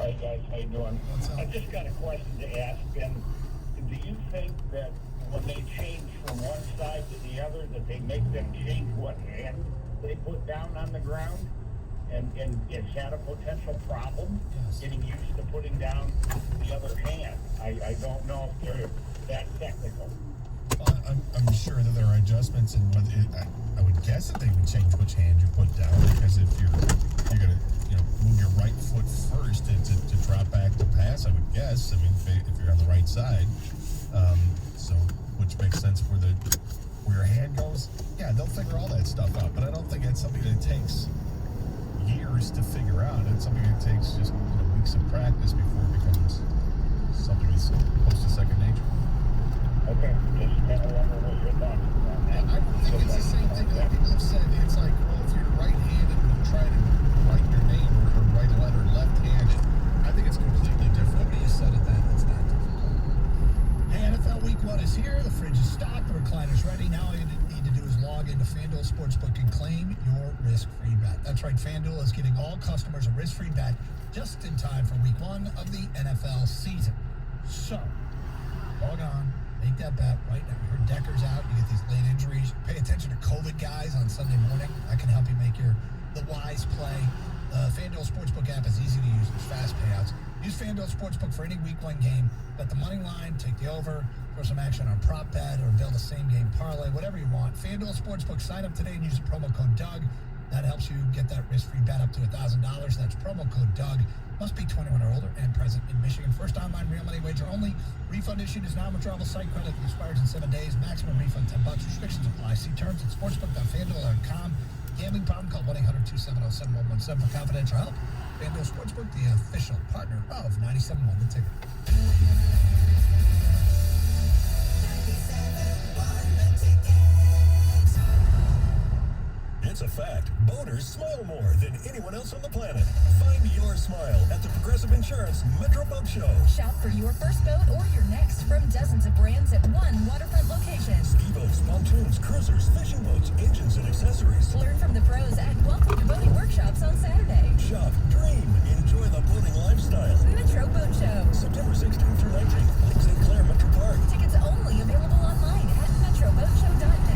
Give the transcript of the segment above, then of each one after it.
Hey guys, how you doing? I just got a question to ask, and do you think that when they change from one side to the other, that they make them change what hand they put down on the ground? And is that a potential problem, getting used to putting down the other hand? I don't know if they're that technical. Well, I'm sure that there are adjustments in what I would guess that they would change which hand you put down, because if you're gonna move your right foot first to drop back to pass, I would guess. I mean, if you're on the right side, so which makes sense where your hand goes. Yeah, they'll figure all that stuff out, but I don't think it's something that takes years to figure out. It's something that takes just weeks of practice before it becomes something that's close to second nature. Okay, just kind of wonder what your thoughts are on that. I think it's the same thing that people have said. It's like, well, if you're right-handed and you try to write your name or write a letter left-handed, I think it's completely different. You said it then. It's not difficult. Hey, NFL Week 1 is here. The fridge is stocked. The recliner's ready. Now all you need to do is log into FanDuel Sportsbook and claim your risk-free bet. That's right. FanDuel is giving all customers a risk-free bet just in time for Week 1 of the NFL season. So, log on. Make that bet right now. Your Decker's out. You get these late injuries. Pay attention to COVID guys on Sunday morning. That can help you make the wise play. The FanDuel Sportsbook app is easy to use. There's fast payouts. Use FanDuel Sportsbook for any Week 1 game. Bet the money line, take the over, throw some action on prop bet, or build a same-game parlay, whatever you want. FanDuel Sportsbook, sign up today and use the promo code Doug. That helps you get that risk-free bet up to $1,000. That's promo code Doug. Must be 21 or older and present in Michigan. First online real money wager only. Refund issued is non-withdrawable site credit that expires in 7 days. Maximum refund $10. Restrictions apply. See terms at sportsbook.fanduel.com. Gambling problem? Call 1-800-270-7117 for confidential help. FanDuel Sportsbook, the official partner of 97.1 The Ticket. It's a fact. Boners smile more than anyone else on the planet. Find your smile at the Progressive Insurance Metro Boat Show. Shop for your first boat or your next from dozens of brands at one waterfront location. Ski boats, pontoons, cruisers, fishing boats, engines, and accessories. Learn from the pros at welcome to boating workshops on Saturday. Shop, dream, enjoy the boating lifestyle. Metro Boat Show. September 16th through 19th, Lake St. Clair Metro Park. Tickets only available online at metroboatshow.net.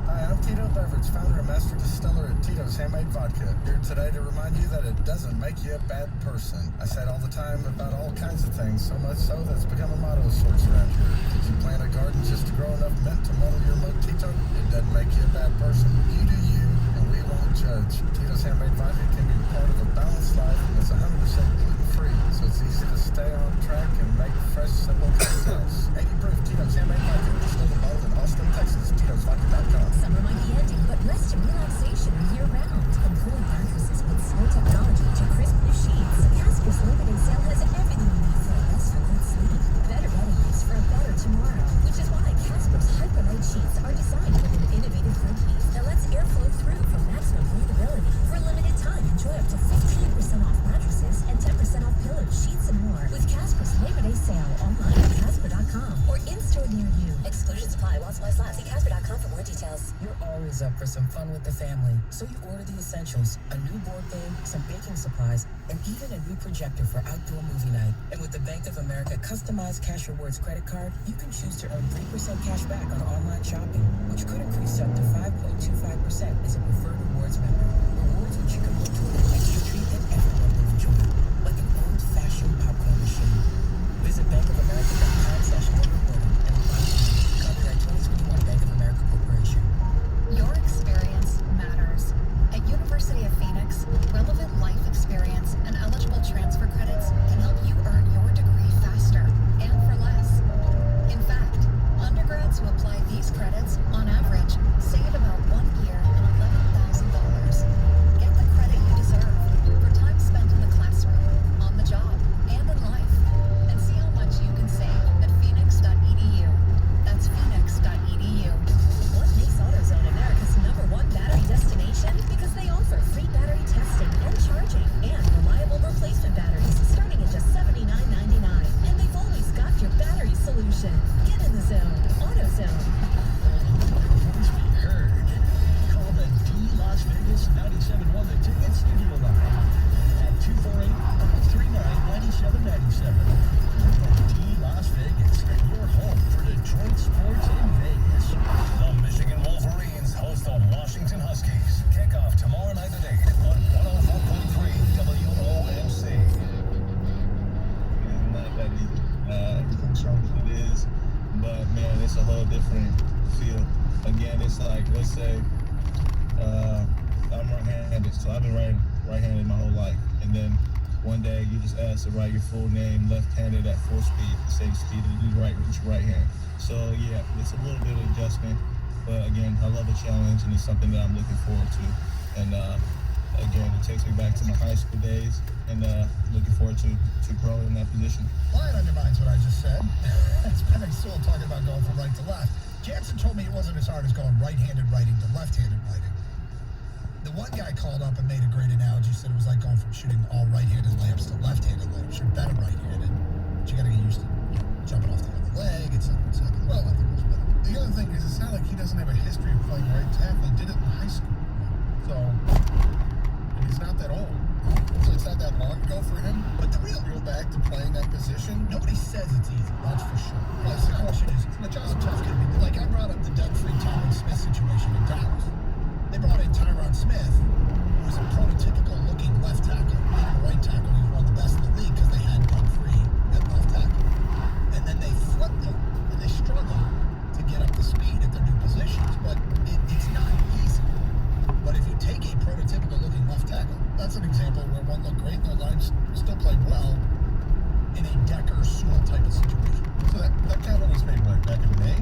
Hi, I'm Tito Beverage, founder and master distiller at Tito's Handmade Vodka. Here today to remind you that it doesn't make you a bad person. I say it all the time about all kinds of things, so much so that it's become a motto of sorts around here. Did you plant a garden just to grow enough mint to muddle your mojito? It doesn't make you a bad person. You do you, and we won't judge. Tito's Handmade Vodka can be part of a balanced life, and it's 100% gluten-free, so it's easy to stay on track and make fresh, simple cocktails. 80 proof Tito's Handmade Vodka. Still bottled in Austin, Texas. Tito'sVodka.com. Summer might be ending, but rest and relaxation are year-round. From cooling mattresses with snow technology to crisp new sheets, Casper's limited sale has everything you need for a restful good sleep. Better beddings for a better tomorrow, which is why Casper's Hyper Night Sheets are designed with an innovative grid heat that lets air flow through for maximum breathability. For a limited time, enjoy up to 15% off mattresses and 10% off pillows, sheets, and more with Casper's Labor Day sale online at Casper.com or in-store near you. Exclusions apply while supplies last. See Casper.com for more details. You're always up for some fun with the family, so you order the essentials, a new board game, some baking supplies, and even a new projector for outdoor movie night. And with the Bank of America customized Cash Rewards credit card, you can choose to earn 3% cash back on online shopping, which could increase up to 5.25% as a preferred rewards member. Rewards which you can look toward an extra treat that everyone will enjoy, like an old-fashioned popcorn machine. Visit bankofamerica.com/rewarding and apply. Copyright 2021 Bank of America Corporation. Your experience matters. At University of Phoenix, relevant life experience and eligible transfer credits can help you earn your degree faster and for less. In fact, undergrads who apply these credits, on average, save about 1 year and $11,000. Get the credit you deserve for time spent in the classroom, on the job, and in life. And see how much you can save at phoenix.edu. That's phoenix.edu. What makes AutoZone America's #1 battery destination? Because they offer free battery testing and charging and reliable replacement batteries starting at just $79.99. And they've always got your battery solution. Get in the zone. AutoZone. just say, I'm right-handed, so I've been right-handed my whole life. And then one day you just ask to write your full name left-handed at full speed, the same speed as you write with your right hand. So yeah, it's a little bit of adjustment, but again, I love a challenge, and it's something that I'm looking forward to. And again, it takes me back to my high school days, and looking forward to growing in that position. Well, that undermines what I just said. It's Penny Sewell talking about going from right to left. Jansen told me it wasn't as hard as going right-handed writing to left-handed writing. The one guy called up and made a great analogy, said it was like going from shooting all right-handed layups to left-handed layups. You're better right-handed, but you got to get used to jumping off the other leg, etc., etc. Well, I think it was better. the other thing is, it's not like he doesn't have a history of playing right tackle. He did it in high school. So, and he's not that old. So it's not that long ago for him. But the real Go back to playing that position. nobody says it's easy, that's for sure. Well, The question is, how tough can it be? Like I brought up the Doug Free, Tyron Smith situation in Dallas. They brought in Tyron Smith, who was a prototypical looking left tackle. Even a right tackle, he was one of the best in the league because they had Doug Free at left tackle. And then they flipped him, and they struggled to get up to speed at their new positions. But it's not easy. But if you take a prototypical looking left tackle, that's an example where one looked great and their lines still played well in a Decker Sewell type of situation. So that comment was made back in May.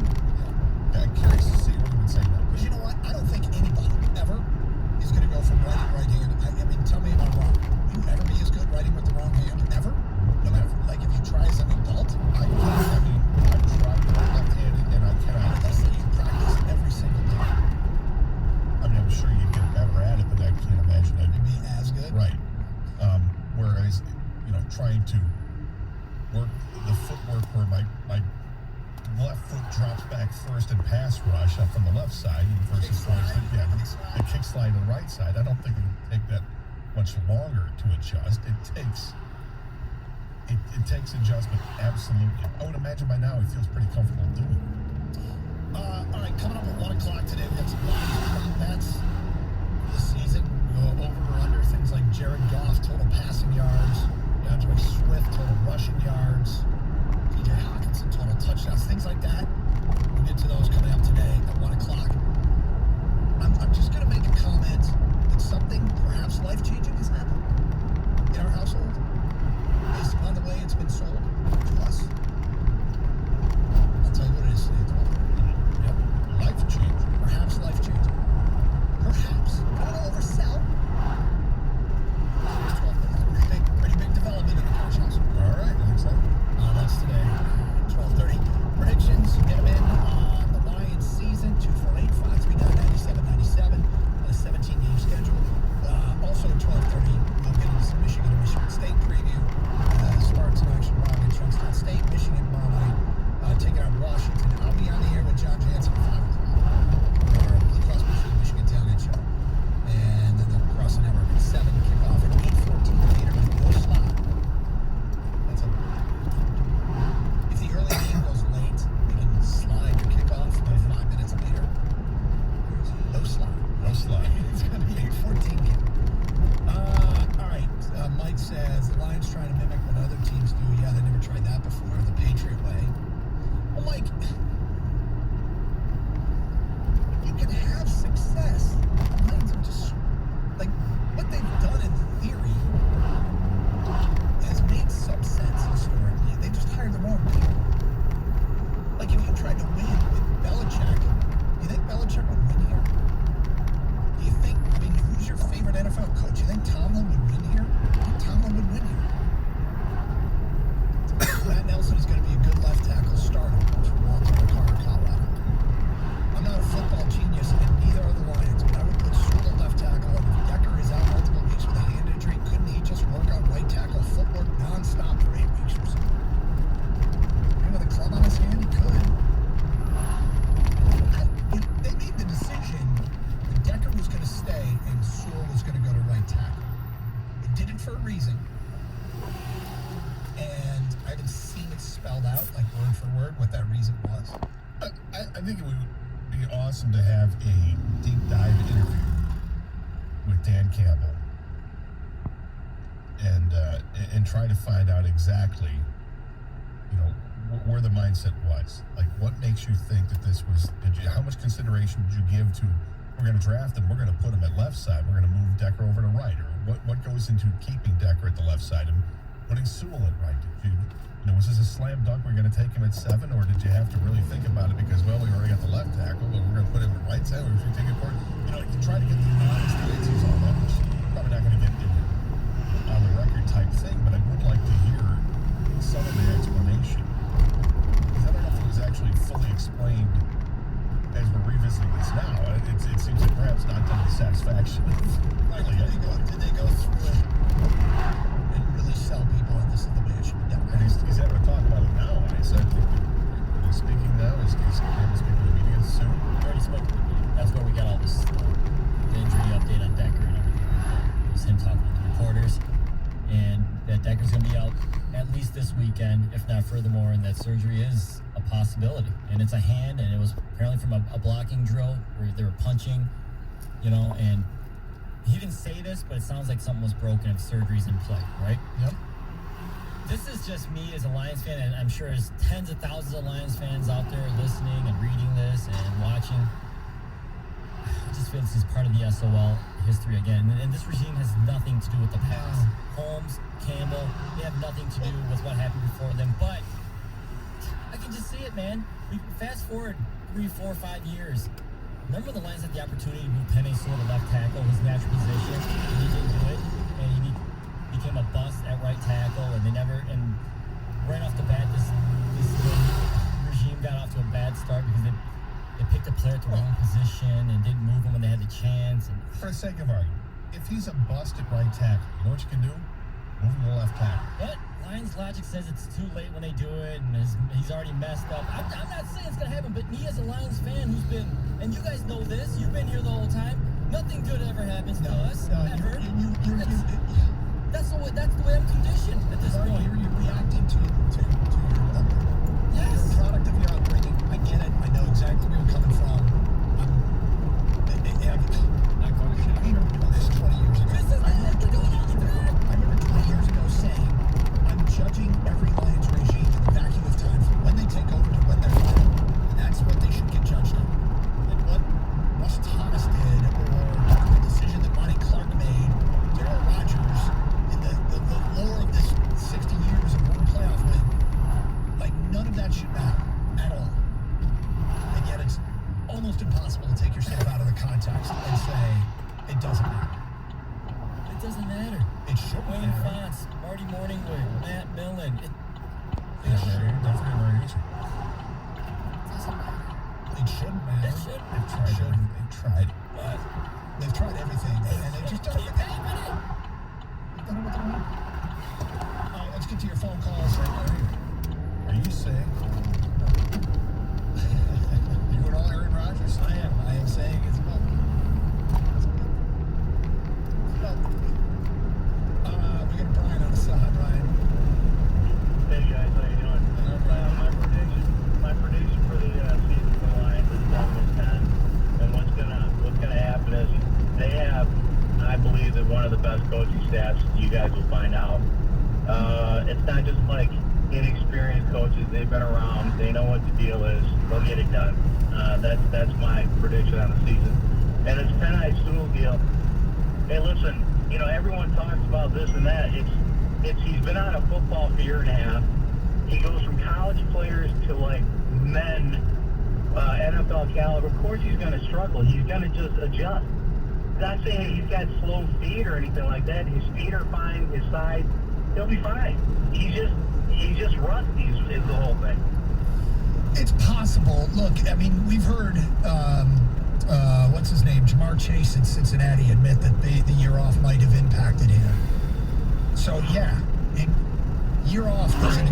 I'm curious to see what he would say now. Because you know what? I don't think anybody ever is going to go from right hand. I mean, tell me if I'm wrong. Will you ever be as good writing with the wrong hand? Ever? No matter, like, if you try as an adult? I can't. I mean, I've tried to write left-handed, and I cannot. Let's say you practice every single day. I mean, I'm sure you get better at it, but I can't imagine it. You'd be as good. Right. Whereas, trying to work the footwork where my left foot drops back first and pass rush up from the left side versus the kick slide on the right side. I don't think it would take that much longer to adjust. It takes adjustment, absolutely. I would imagine by now he feels pretty comfortable doing it. All right, coming up at 1 o'clock today, we got some live prop bets this season. We go over or under things like Jared Goff, total passing yards, DeAndre Swift, total rushing yards, TJ Hawkinson, total touchdowns, things like that. We'll get to those coming up today at 1 o'clock. I'm just going to make a comment that something perhaps life-changing has happened in our household based upon the way it's been sold to us. I'll tell you what it is today at 12:30. Yep. Life change. Perhaps life-changing. Perhaps. Don't oversell. It's 12:30. Pretty big development in the Couch House. All right, I'm excited. That's today, 12:30. Predictions, get them in on the Lions season, 248-539-9797, a 17-game schedule. Also at 12:30, we'll get into some Michigan and Michigan State preview. Sparks in action tomorrow against Youngstown State, Michigan tomorrow night, taking on Washington. I'll be on the air with John Jansen at 5 o'clock. Our Blue Cross Blue Shield Michigan Tailgate Show. And then the Cross the Network at 7, kickoff at 8:14 later, no slot. That's a if the early game goes late, we can slide your kickoff to 5 minutes later. There's no slot. No slide. It's going to be 8:14 game. All right. Mike says the Lions trying to mimic what other teams do. Yeah, they never tried that before. The Patriot way. Well, Mike, you can have success. The Lions are just like what they've done in theory has made some sense historically. They just hired the wrong people. Like if you tried to win with Belichick, you think Belichick would win here? Do you think, I mean, who's your favorite NFL coach? You think Tomlin would win here? I think Tomlin would win here. Matt Nelson is going to be a good left tackle starter for Walter Carter, Colorado. I'm not a football genius, and neither are the Lions, but I would put Sewell at left tackle, and if Decker is out multiple weeks with a hand injury, couldn't he just work on right tackle footwork nonstop for 8 weeks or so? With a club on his hand, he could. They made the decision that Decker was going to stay and Sewell was going to go to right tackle. They did it for a reason. And I haven't seen it spelled out, like word for word, what that reason was. I think it would be awesome to have a deep dive interview with Dan Campbell and try to find out exactly, where the mindset was. Like, what makes you think that this was? How much consideration did you give to we're going to draft him, we're going to put him at left side, we're going to move Decker over to right, or what goes into keeping Decker at the left side and putting Sewell at right? Was this a slam dunk? We're going to take him at 7, or did you have to really think about it because, well, we already got the left tackle, but we're going to put him at right side, or if we take it forward? You try to get the honest answers on that, which probably not going to get on the record type thing, but I would like to hear some of the explanation. Because I don't know if it was actually fully explained as we're revisiting this now. It seems like perhaps not done with satisfaction. Finally, Did they go through it and really sell people on this is the way it should be done? and he's having to talk about it now. And I said, he's speaking now. He's going to speak to the media soon. We already spoke to the media. That's where we got all this injury update on Decker and everything. It was him talking to the reporters. And that Decker's going to be out at least this weekend, if not furthermore, and that surgery is a possibility. And it's a hand, and it was apparently from a blocking drill where they were punching, and he didn't say this, but it sounds like something was broken if surgery's in play, right? Yep. This is just me as a Lions fan, and I'm sure there's tens of thousands of Lions fans out there listening and reading this and watching. I just feel this is part of the SOL history again, and this regime has nothing to do with the past. Holmes, Campbell, they have nothing to do with what happened before them, but I can just see it, man. We fast forward 3, 4, 5 years. Remember the Lions had the opportunity to move Penny Sewell to left tackle, his natural position, and he didn't do it, and he became a bust at right tackle, and and right off the bat, this regime got off to a bad start because they picked a player at the wrong position and didn't move him when they had the chance. And For the sake of argument, if he's a bust at right tackle, you know what you can do? Move him to left tackle. But Lions logic says it's too late when they do it, and he's already messed up. I'm not saying it's going to happen, but me as a Lions fan who's been, and you guys know this, you've been here the whole time, nothing good ever happens to us, ever. That's the way I'm conditioned at this point. You're reacting to your upbringing. Yes. You're a product of your upbringing. I get it. I know exactly where you're coming from. I remember doing this 20 years ago. I remember 20 years ago saying, I'm judging every Lions regime in the vacuum of time from when they take over to when they're fired. And that's what they should get judged on. And what Russ Thomas did, or the decision that Monty Clark made, Darryl Rodgers, in the lore of this 60 years of one playoff win, like none of that should matter at all. And yet it's almost impossible to take yourself out of the context and say it doesn't matter. It doesn't matter. It should Wayne matter. Fonts, Marty Morningwood, Matt Millen. It Don't forget Murray Mitchell. doesn't matter. It shouldn't matter. It should. They've tried. They've tried everything, and they've just done Keep everything. having it. They've done what they want. All right, let's get to your phone calls. Are you saying You and all Aaron Rodgers? I am saying it's about. We got Brian on the side. Brian. Hey guys, how you doing? My prediction for the season for the Lions is 7-10. And what's gonna happen is they have, I believe, that one of the best coaching staffs. You guys will find out. It's not just like inexperienced coaches. They've been around. They know what the deal is. They'll get it done. That's my prediction on the season. And it's Penny Sewell deal. Hey, listen. Everyone talks about this and that. He's been out of football for a year and a half. He goes from college players to like men, NFL caliber. Of course, he's going to struggle. He's going to just adjust. Not saying he's got slow feet or anything like that. His feet are fine. His size, he'll be fine. He's just rusty. Is the whole thing. It's possible. Look, I mean, we've heard, what's his name, Jamar Chase in Cincinnati admit that the year off might have impacted him. So, yeah, year off doesn't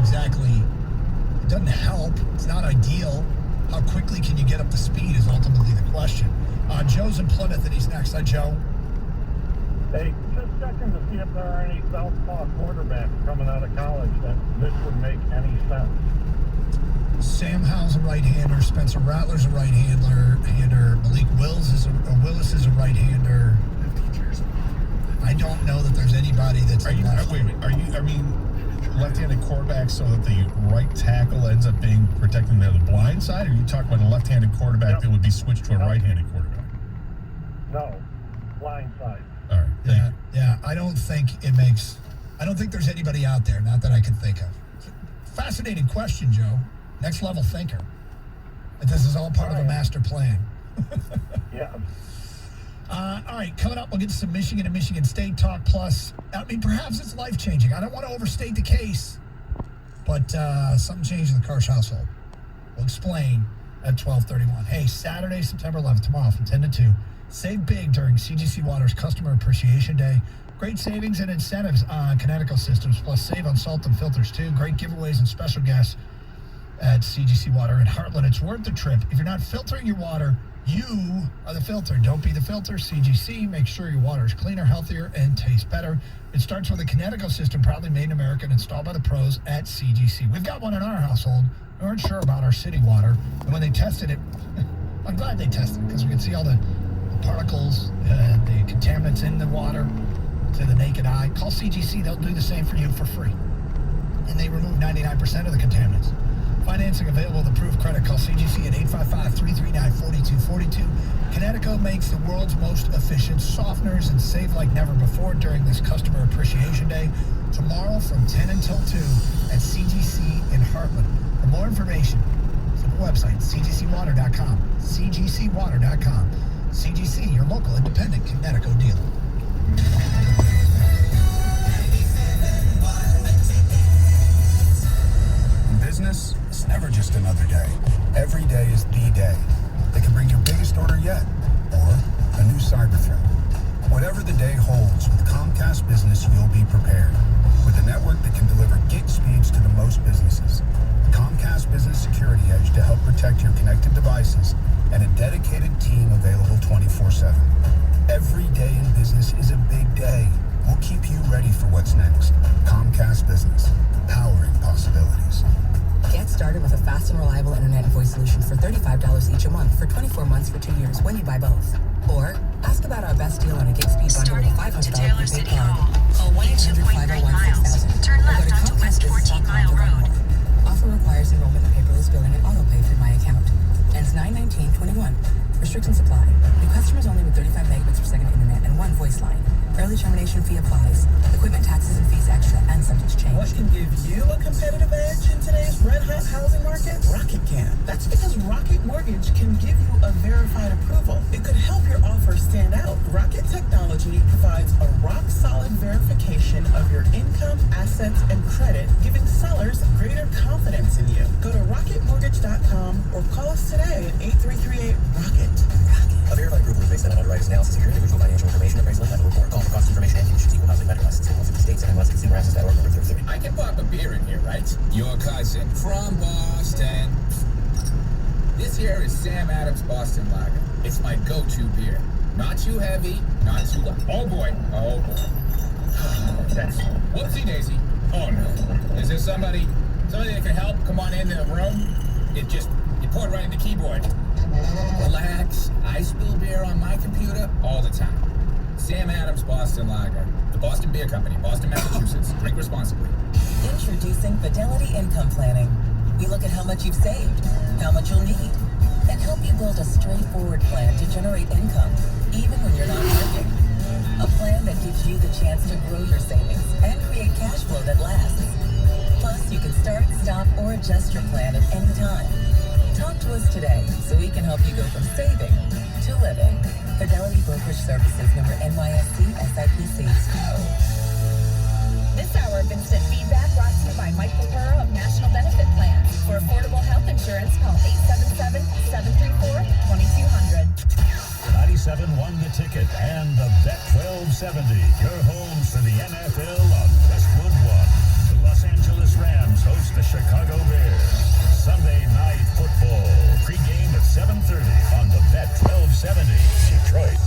help. It's not ideal. How quickly can you get up to speed is ultimately the question. Joe's in Plymouth, and he's next. Hi, Joe. Hey, just checking to see if there are any southpaw quarterbacks coming out of college that this would make any sense. Sam Howell's a right-hander. Spencer Rattler's a right-hander. Malik Willis is a right-hander. I don't know that there's anybody that's wait a minute, are you left-handed quarterback so that the right tackle ends up being protecting the blind side, or are you talking about a left-handed quarterback that would be switched to a right-handed quarterback? No. Blind side. All right. Thank you. Yeah. I don't think there's anybody out there, not that I can think of. Fascinating question, Joe. Next level thinker. But this is all part of a master plan. Yeah. All right, coming up, we'll get to some Michigan and Michigan State talk. Plus, I mean, perhaps it's life-changing. I don't want to overstate the case, but something changed in the Karsh household. We'll explain at 12:31. Hey, Saturday, September 11th, tomorrow from 10 to 2. Save big during CGC Water's Customer Appreciation Day. Great savings and incentives on Kinetico systems, plus save on salt and filters, too. Great giveaways and special guests at CGC Water in Heartland. It's worth the trip. If you're not filtering your water, you are the filter. Don't be the filter. CGC. Make sure your water is cleaner, healthier, and tastes better. It starts with a Kinetico system, proudly made in America and installed by the pros at CGC. We've got one in our household. We weren't sure about our city water. And when they tested it, I'm glad they tested it because we could see all the particles, the contaminants in the water to the naked eye. Call CGC. They'll do the same for you for free. And they remove 99% of the contaminants. Financing available with approved credit. Call CGC at 855-339-4242. Kinetico makes the world's most efficient softeners and save like never before during this Customer Appreciation Day. Tomorrow from 10 until 2 at CGC in Heartland. For more information, visit the website, cgcwater.com. cgcwater.com. CGC, your local independent Kinetico dealer. Business is never just another day. Every day is the day that can bring your biggest order yet, or a new cyber threat. Whatever the day holds, with Comcast Business, you'll be prepared. With a network that can deliver gig speeds to the most businesses, Comcast Business Security Edge to help protect your connected devices, and a dedicated team available 24/7. Every day in business is a big day. We'll keep you ready for what's next. Comcast Business, powering possibilities. Get started with a fast and reliable internet and voice solution for $35 each a month for 24 months for 2 years when you buy both. Or ask about our best deal on a gig speed bundle with a $500 prepaid card. Call 1-800-501-6000. Turn left onto West 14 Mile Road. Offer requires enrollment in paperless billing and auto pay through my account. Ends 9/19/21. Restrictions apply. New customers only with 35 megabits per second internet and one voice line. Early termination fee applies. Equipment taxes and fees extra and subject to change. What can give you a competitive edge in today's red-hot housing market? Rocket can. That's because Rocket Mortgage can give you a verified approval. It could help your offer stand out. Rocket Technology provides a rock-solid verification of your income, assets, and credit, giving sellers greater confidence in you. Go to rocketmortgage.com or call us today at 8338-ROCKET. A verified approval is based on an underwriter's analysis of your individual financial information, appraisal, and lender report. Call for cost information and conditions. Equal housing lender license in all 50 states and MLS@consumeraccess.org. Number 33. I can pop a beer in here, right? Your cousin from Boston. This here is Sam Adams Boston Lager. It's my go-to beer. Not too heavy, not too light. Oh boy, oh boy. That's whoopsie daisy. Oh no. Is there somebody that can help? Come on into the room. You pour it right in the keyboard. Relax. I spill beer on my computer all the time. Sam Adams Boston Lager. The Boston Beer Company, Boston, Massachusetts. Drink responsibly. Introducing Fidelity Income Planning. We look at how much you've saved, how much you'll need, and help you build a straightforward plan to generate income, even when you're not working. A plan that gives you the chance to grow your savings and create cash flow that lasts. Plus, you can start, stop, or adjust your plan at any time. Talk to us today so we can help you go from saving to living. Fidelity Brokerage Services, member NYSE SIPC. This hour of Instant Feedback brought to you by Mike Papura of National Benefit Plans. For affordable health insurance, call 877-734-2200. 97 won the ticket and the Bet 1270. Your homes for the NFL on Westwood One. The Los Angeles Rams host the Chicago Bears. Sunday night football. Pre-game at 7:30 on the Bet 1270. Detroit.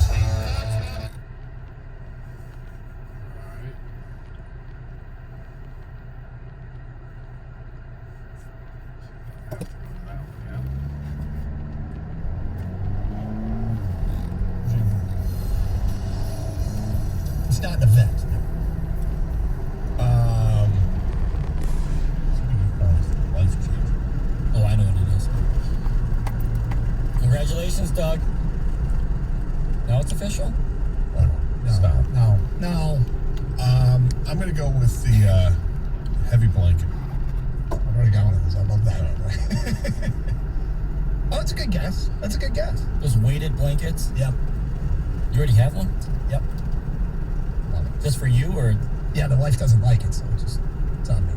It's not an event. Oh, I know what it is. Congratulations, Doug. No? it's official? Stop. No. I'm going to go with the heavy blanket. I've already got one of those. I love that. Oh, that's a good guess. That's a good guess. Those weighted blankets? Yep. You already have one? Yep. Just for you, or? Yeah, the wife doesn't like it, so it's on me.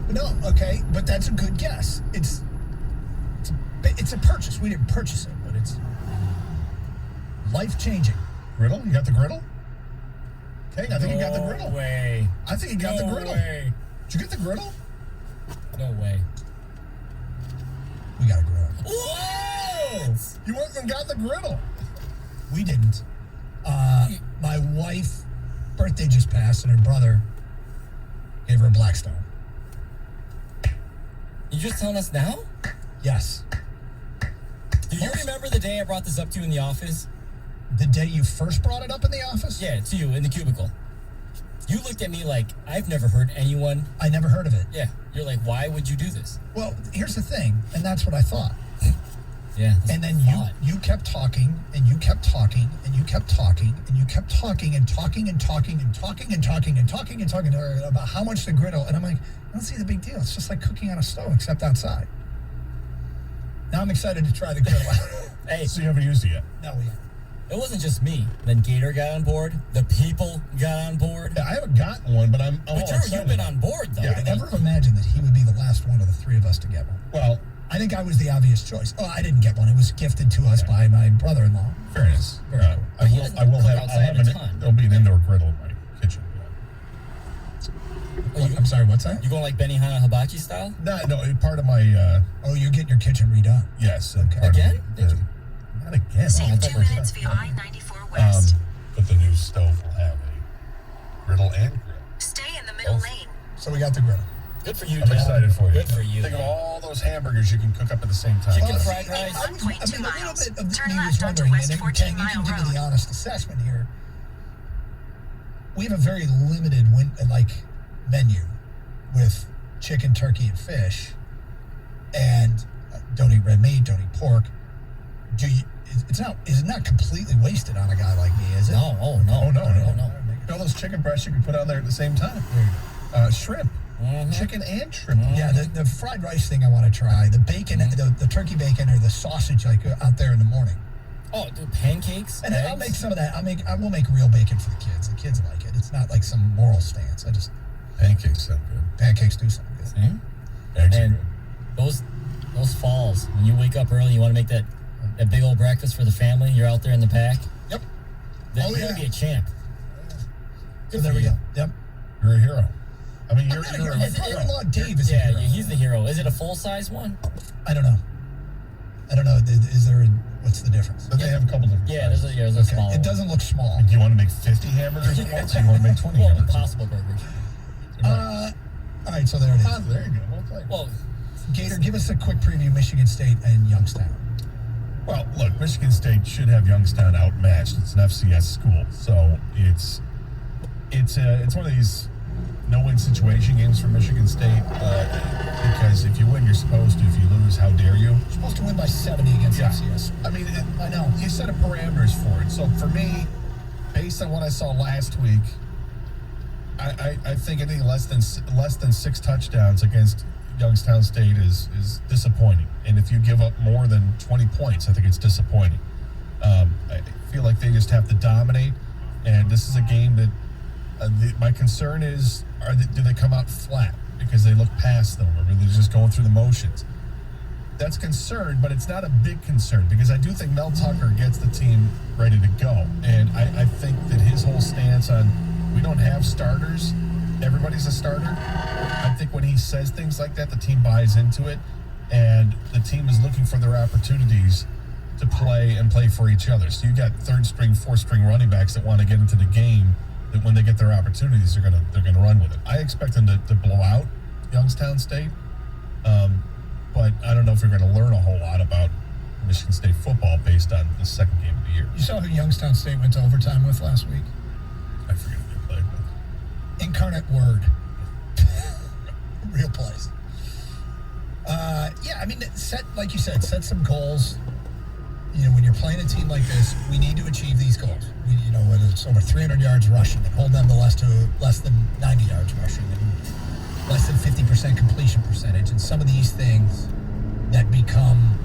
But no, okay, but that's a good guess. It's a purchase. We didn't purchase it, but it's life-changing. Griddle? You got the griddle? Okay, I think you got the griddle. No way. I think you got the griddle. Way. Did you get the griddle? No way. We got a griddle. Whoa! You went and got the griddle. We didn't. My wife, birthday just passed, and her brother gave her a Blackstone. You just telling us now? Yes. Do you remember the day I brought this up to you in the office? The day you first brought it up in the office? Yeah, to you in the cubicle. You looked at me like, I've never heard anyone. I never heard of it. Yeah. You're like, why would you do this? Well, here's the thing, and that's what I thought. Yeah. And then you kept talking, and you kept talking, and you kept talking, and you kept talking and talking and talking and talking and talking and talking and talking to her about how much the griddle. And I'm like, I don't see the big deal. It's just like cooking on a stove, except outside. Now I'm excited to try the griddle out. Hey, So you haven't used it yet? No, we haven't. it wasn't just me. Then Gator got on board. The people got on board. Yeah, I haven't gotten one, but I'm all But excited. you've been on board, though. Yeah, I never imagined that he would be the last one of the three of us to get one. Well, I think I was the obvious choice. Oh, I didn't get one. It was gifted to us by my brother-in-law. fairness. Very cool. I will have. outside I'll have a ton. there'll be an indoor griddle in my kitchen. I'm sorry, what's that? You going like Benihana Hibachi style? No, part of my. Oh, you're getting your kitchen redone. Yes. Okay. Part of Again? not again. Save 2 minutes via I-94 West. But the new stove will have a griddle and grill. Stay in the middle lane. So we got the griddle. Good for you, I'm Dad. excited for you. Good for you. Think of all those hamburgers you can cook up at the same time. Chicken Well, fried see, rice. I 1.2 a little miles. bit of Turn me left was onto wondering, West and 14 Ken, you can Mile give me the Road. honest assessment here. We have a very limited menu with chicken, turkey, and fish, and don't eat red meat, don't eat pork. Is it not completely wasted on a guy like me, is it? No, Oh no. All those chicken breasts you can put on there at the same time. Shrimp, chicken and shrimp. Yeah, the fried rice thing I want to try. The bacon, the turkey bacon, or the sausage out there in the morning. Oh, dude, pancakes. And eggs? I'll make some of that. I will make real bacon for the kids. The kids like it. It's not like some moral stance. Pancakes sound good. Pancakes do sound good. See? Eggs are And good. those falls, when you wake up early, you want to make that big old breakfast for the family. You're out there in the pack. Yep. Then you're gonna be a champ. So there we go. Yep. You're a hero. I mean, I'm you're not a a hero. My hero. brother-in-law Dave is a Yeah, hero. he's the hero. Is it a full size one? I don't know. Is there what's the difference? But they have a couple different. Yeah, sizes. there's a small. It doesn't look small. Do you want to make 50 hamburgers at once, or you want to make 20 Well, hamburgers? Impossible burgers. All right, so there it is. There you go. Well played. Well, Gator, give us a quick preview: Michigan State and Youngstown. Well, look, Michigan State should have Youngstown outmatched. It's an FCS school, so it's one of these no-win situation games for Michigan State because if you win, you're supposed to. If you lose, how dare you? You're supposed to win by 70 against FCS. I mean, I know. You set a parameters for it. So for me, based on what I saw last week, I think anything less than 6 touchdowns against Youngstown State is disappointing. And if you give up more than 20 points, I think it's disappointing. I feel like they just have to dominate. And this is a game that my concern is, do they come out flat because they look past them, or are they just going through the motions? That's concern, but it's not a big concern because I do think Mel Tucker gets the team ready to go. And I think that his whole stance on we don't have starters, everybody's a starter. I think when he says things like that, the team buys into it, and the team is looking for their opportunities to play for each other. So you got 3rd string, 4th string running backs that want to get into the game, that when they get their opportunities, they're gonna run with it. I expect them to blow out Youngstown State, but I don't know if we're going to learn a whole lot about Michigan State football based on the second game of the year. You saw who Youngstown State went to overtime with last week? I forget who they played with. Incarnate Word. Real place. Yeah, I mean, like you said, set some goals. when you're playing a team like this, we need to achieve these goals. Whether it's over 300 yards rushing and hold them to less than 90 yards rushing and less than 50% completion percentage, and some of these things that become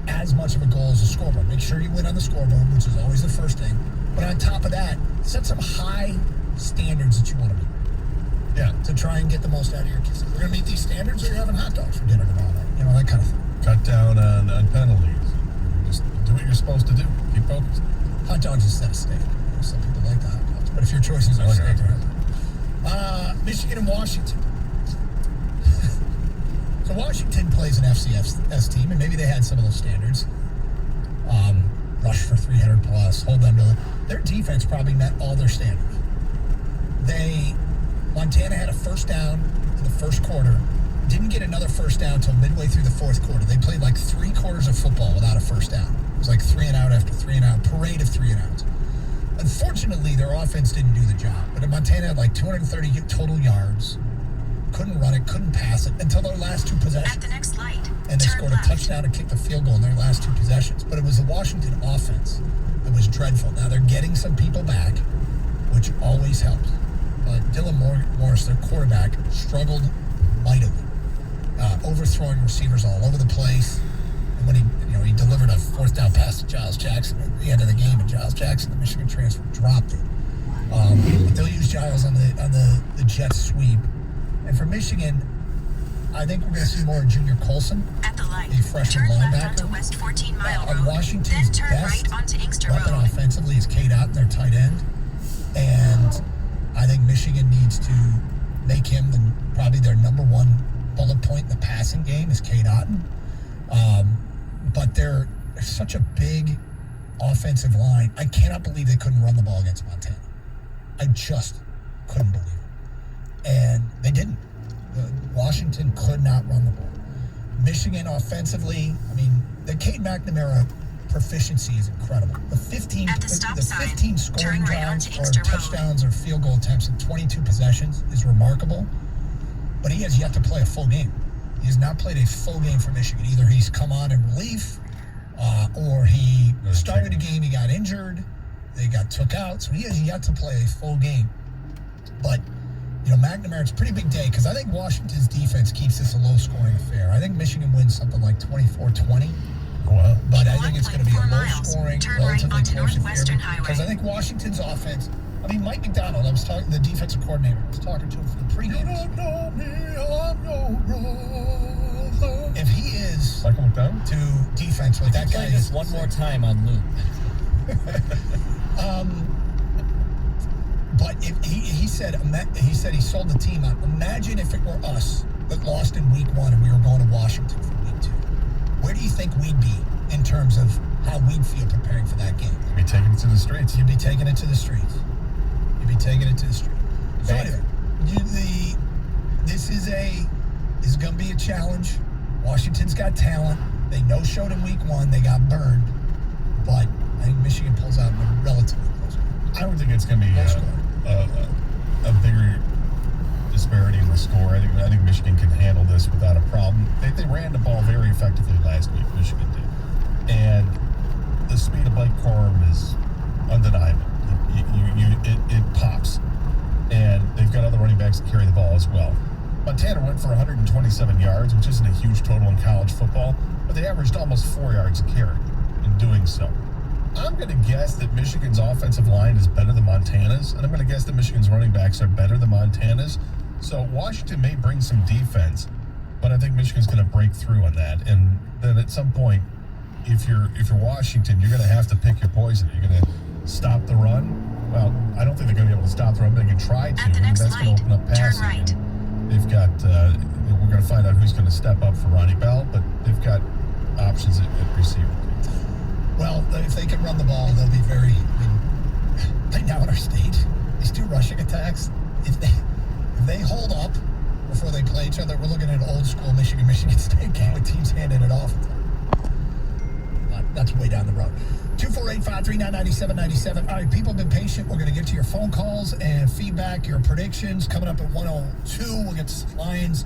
as much of a goal as a scoreboard. Make sure you win on the scoreboard, which is always the first thing. But on top of that, set some high standards that you want to meet. Yeah. To try and get the most out of your kids. We're going to meet these standards, or you're having hot dogs for dinner tomorrow night. That kind of thing. Cut down on penalties. Just do what you're supposed to do. Keep focused. Hot dogs instead of steak. Some people like the hot dogs. But if your choices are steak, Michigan and Washington. So Washington plays an FCS team, and maybe they had some of those standards. Rush for 300 plus, hold them to their defense probably met all their standards. Montana had a first down in the first quarter, didn't get another first down until midway through the fourth quarter. They played like 3 quarters of football without a first down. It was like 3 and out after 3 and out, parade of 3 and outs. Unfortunately, their offense didn't do the job, but Montana had like 230 total yards. Couldn't run it, couldn't pass it until their last 2 possessions. At the next light, and they scored a touchdown and kicked a field goal in their last 2 possessions. But it was the Washington offense that was dreadful. Now they're getting some people back, which always helps. But Dylan Morris, their quarterback, struggled mightily, overthrowing receivers all over the place. And when he delivered a 4th down pass to Giles Jackson at the end of the game, and Giles Jackson, the Michigan transfer, dropped it. But they'll use Giles on the jet sweep. And for Michigan, I think we're going to see more of Junior Colson, at the light, a freshman turn linebacker. left onto West 14 Mile Road, Washington's then turn best right onto Inkster weapon Road. offensively is Cade Otton, their tight end. And I think Michigan needs to make him probably their number 1 bullet point in the passing game is Cade Otton. But they're such a big offensive line. I cannot believe they couldn't run the ball against Montana. I just couldn't believe it. And they didn't. Washington could not run the ball. Michigan offensively, the Cade McNamara proficiency is incredible. The 15 scoring drives or touchdowns or field goal attempts in 22 possessions is remarkable. But he has yet to play a full game. He has not played a full game for Michigan. Either he's come on in relief, or he started a game, he got injured, they got took out, so he has yet to play a full game. But McNamara, it's a pretty big day because I think Washington's defense keeps this a low-scoring affair. I think Michigan wins something like 24-20. Wow. But I think it's going to be a low-scoring, relatively close affair because I think Washington's offense. Mike McDonald, I was talking the defensive coordinator. I was talking to him for the pregame. You don't know me, I'm your brother. If he is Michael McDonald to defense, what that guy is. One more time on loop. But if he said he sold the team out. Imagine if it were us that lost in week 1 and we were going to Washington for week 2. Where do you think we'd be in terms of how we'd feel preparing for that game? You'd be taking it to the streets. You'd be taking it to the streets. So anyway, this is going to be a challenge. Washington's got talent. They no-showed in week 1. They got burned. But I think Michigan pulls out in a relatively close game. I don't think it's going to be a bigger disparity in the score. I think Michigan can handle this without a problem. They ran the ball very effectively last week. Michigan did, and the speed of Blake Corum is undeniable. It pops, and they've got other running backs that carry the ball as well. Montana went for 127 yards, which isn't a huge total in college football, but they averaged almost 4 yards a carry in doing so. I'm going to guess that Michigan's offensive line is better than Montana's, and I'm going to guess that Michigan's running backs are better than Montana's. So Washington may bring some defense, but I think Michigan's going to break through on that. And then at some point, if you're Washington, you're going to have to pick your poison. You're going to stop the run. Well, I don't think they're going to be able to stop the run, but they can try to. At the next and that's going to open up passing. Turn right. They've got. We're going to find out who's going to step up for Ronnie Bell, but they've got options at receiver. Well, if they can run the ball, they'll be very. Right now in our state, these 2 rushing attacks, if they hold up before they play each other, we're looking at an old school Michigan State game with teams handing it off. But that's way down the road. 248-539-9797. All right, people have been patient. We're going to get to your phone calls and feedback, your predictions. Coming up at 102, we'll get to Lions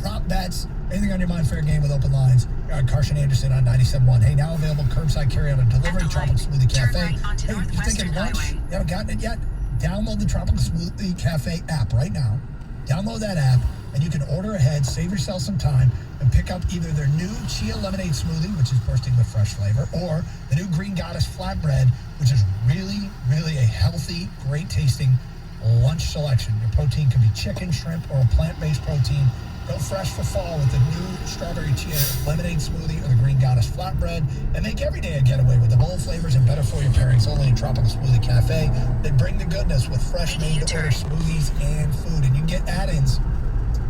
prop bets, anything on your mind, fair game with open lines. Carson Anderson on 97.1. Hey, now available curbside carry-out and delivery. Tropical Smoothie Cafe. Hey, you're thinking lunch? You haven't gotten it yet? Download the Tropical Smoothie Cafe app right now. Download that app, and you can order ahead, save yourself some time, and pick up either their new Chia Lemonade Smoothie, which is bursting with fresh flavor, or the new Green Goddess Flatbread, which is really, really a healthy, great-tasting lunch selection. Your protein can be chicken, shrimp, or a plant-based protein. Go fresh for fall with the new Strawberry Chia Lemonade Smoothie or the Green Goddess Flatbread, and make every day a getaway with the bold flavors and better-for-you pairings only in Tropical Smoothie Cafe. They bring the goodness with fresh made-to-order smoothies and food, and you can get add-ins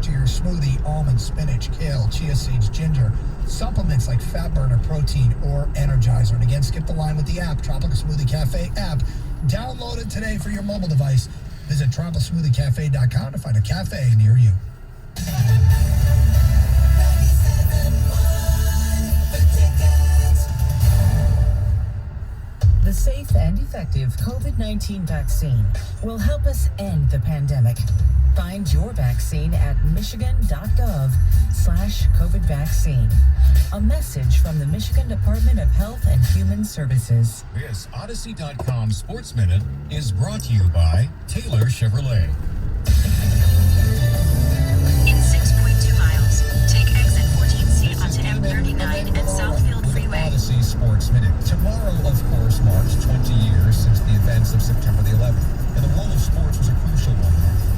to your smoothie: almond, spinach, kale, chia seeds, ginger, supplements like fat burner, protein, or energizer. And again, skip the line with the app, Tropical Smoothie Cafe app. Download it today for your mobile device. Visit tropicalsmoothiecafe.com to find a cafe near you. The safe and effective COVID-19 vaccine will help us end the pandemic. Find your vaccine at michigan.gov/COVID vaccine. A message from the Michigan Department of Health and Human Services. This Odyssey.com Sports Minute is brought to you by Taylor Chevrolet. In 6.2 miles, take exit 14C onto M39 and Southfield Freeway. Odyssey Sports Minute. Tomorrow, of course, marks 20 years since the events of September the 11th. And the role of sports was a crucial one.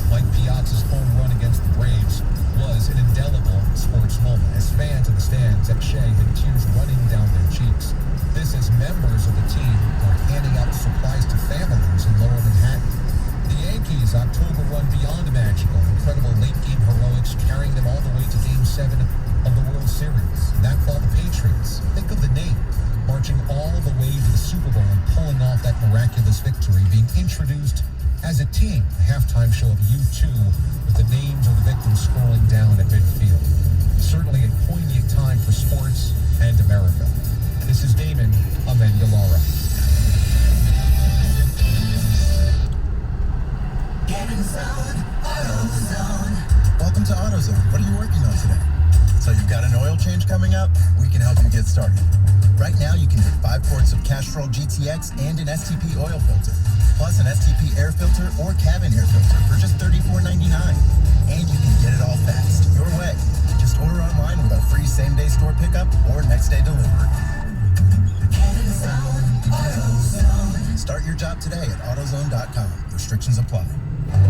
Mike Piazza's home run against the Braves was an indelible sports moment. As fans in the stands at Shea had tears running down their cheeks. This as members of the team were handing out supplies to families in Lower Manhattan. The Yankees' October run beyond magical. Incredible late-game heroics carrying them all the way to Game 7 of the World Series. And that fall, the Patriots, think of the name, marching all the way to the Super Bowl and pulling off that miraculous victory, being introduced as a team. A halftime show of U2 with the names of the victims scrolling down at midfield. Certainly a poignant time for sports and America. This is Damon Amendolara. Welcome to AutoZone. What are you working on today? So you've got an oil change coming up? We can help you get started. Right now you can get 5 quarts of Castrol GTX and an STP oil filter, plus an STP air filter or cabin air filter for just $34.99. And you can get it all fast, your way. Just order online with our free same-day store pickup or next-day delivery. Start your job today at AutoZone.com. Restrictions apply.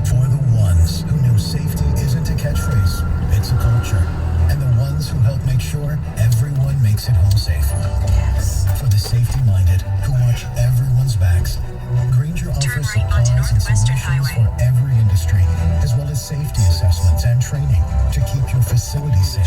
For the ones who know safety isn't a catchphrase, it's a culture. And the ones who help make sure everyone makes it home safely. Yes. For the safety-minded who watch everyone's backs, Granger offers supplies and solutions for